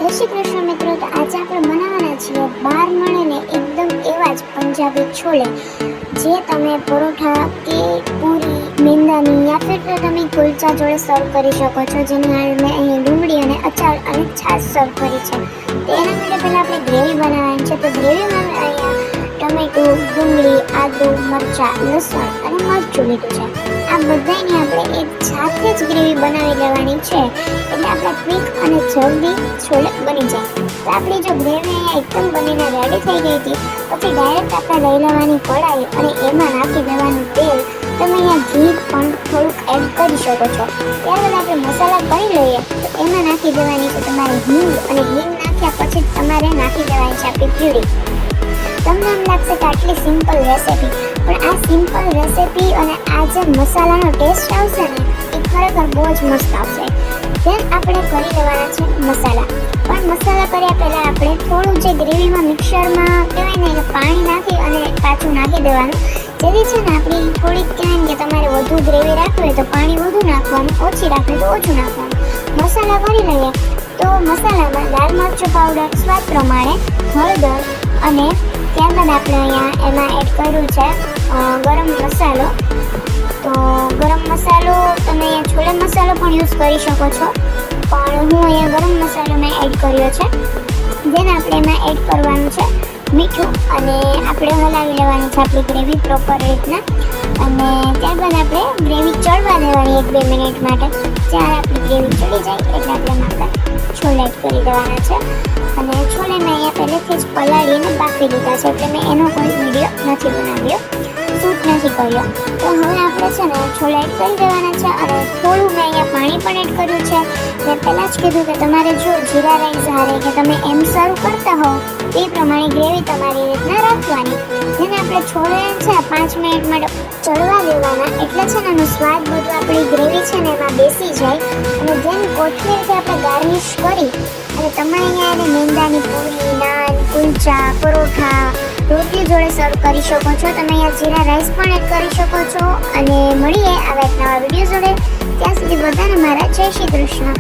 જય શ્રી કૃષ્ણ મિત્રો, તો આજે આપણે બનાવવાના છીએ બહાર મળે ને એકદમ એવા જ પંજાબી છોલે, જે તમે પરોઠા કે પૂરી મેંદાની યા ફિર તો તમે કુલચા જોડે સર્વ કરી શકો છો. જેની હાલ મેં અહીં ડુંગળી અને અચાર અને છાશ સર્વ કરી છે. તો એના માટે પહેલાં આપણે ગ્રેવી બનાવવાની છે. તો ગ્રેવીમાં મેં અહીંયા ટમેટું, ડુંગળી, આદુ, મરચાં, લસણ અને મરચું લીધું છે. આ બધાની આપણે એક સાથે જ ગ્રેવી બનાવી લેવાની છે, એટલે આપણે ક્વિક અને જલ્દી છોલે બની જાય. તો આપણી જો ગ્રેવી અહીંયા એકદમ બનીને રેડી થઈ ગઈ હતી, પછી ડાયરેક્ટ આપણે લઈ લેવાની કઢાઈ અને એમાં નાખી દેવાનું તેલ. તમે અહીંયા ઘી પણ થોડુંક એડ કરી શકો છો. ત્યારબાદ આપણે મસાલા કરી લઈએ. તો એમાં નાખી દેવાની છે તમારે હિંગ, અને હિંગ નાખ્યા પછી તમારે નાખી દેવાની છે આપણી પ્યુરી. તમને એમ લાગશે કે આટલી સિમ્પલ રેસિપી, પણ આ સિમ્પલ રેસિપી અને આ જે મસાલાનો ટેસ્ટ આવશે ને એ ખરેખર બહુ જ મસ્ત આવશે. દેન આપણે કરી લેવાના છે મસાલા. પણ મસાલા કર્યા પહેલાં આપણે થોડું જે ગ્રેવીમાં મિક્સરમાં કહેવાય ને કે પાણી નાખી અને પાછું નાખી દેવાનું, જેથી છે ને આપણી થોડીક કહેવાય ને કે તમારે વધુ ગ્રેવી રાખવી હોય તો પાણી વધુ નાખવાનું, ઓછી રાખવી તો ઓછું નાખવાનું. મસાલા કરી લઈએ તો મસાલામાં લાલ મરચું પાવડર, સ્વાદ પ્રમાણે હળદર, અને ત્યારબાદ આપણે અહીંયા એમાં એડ કર્યું છે ગરમ મસાલો. તો ગરમ મસાલો તમે અહીંયા છોલે મસાલો પણ યુઝ કરી શકો છો, પણ હું અહીંયા ગરમ મસાલો મેં એડ કર્યો છે. જેને આપણે એમાં એડ કરવાનું છે મીઠું, અને આપણે હલાવી લેવાની છે આપણી ગ્રેવી પ્રોપર રીતના. અને ત્યારબાદ આપણે ગ્રેવી ચડવા દેવાની 1-2 મિનિટ માટે. જ્યારે આપણી ગ્રેવી ચડી જાય એટલે આપણે એમાં છોલે એડ કરી દેવાના છે. અને છોલે મેં અહીંયા પહેલેથી જ પલાળીને બાફી દીધા છે, એટલે મેં એનો કોઈ વિડીયો નથી બનાવ્યો, શૂટ નથી કર્યો. તો હવે આપણે છે ને છોલે એડ કરી દેવાના છે, અને થોડું મેં અહીંયા પાણી પણ એડ કર્યું છે. મેં પહેલાં જ કીધું કે તમારે જો જીરા રાઈસ હારે કે તમે એમ સર્વ કરતા હો તે પ્રમાણે ગ્રેવી તમારી રીતના રાખવાની. જેને આપણે છોલે છે 5 મિનિટ માટે ચડવા દેવાના, એટલે છે ને એનો સ્વાદ બધું આપણી ગ્રેવી છે ને એમાં બેસી જાય. અને જેમ કોથમીરથી આપણે ગાર્નિશ કરી અને તમે અહીંયા એને મેંદાની પૂરી, નાન, કુલચા, પરોઠા, રોટલી જોડે સર્વ કરી શકો છો. તમે અહીંયા જીરા રાઈસ પણ એડ કરી શકો છો. અને મળીએ આવા એક નવા વિડીયો જોડે. ત્યાં સુધી બધાને મારા જય શ્રી કૃષ્ણ.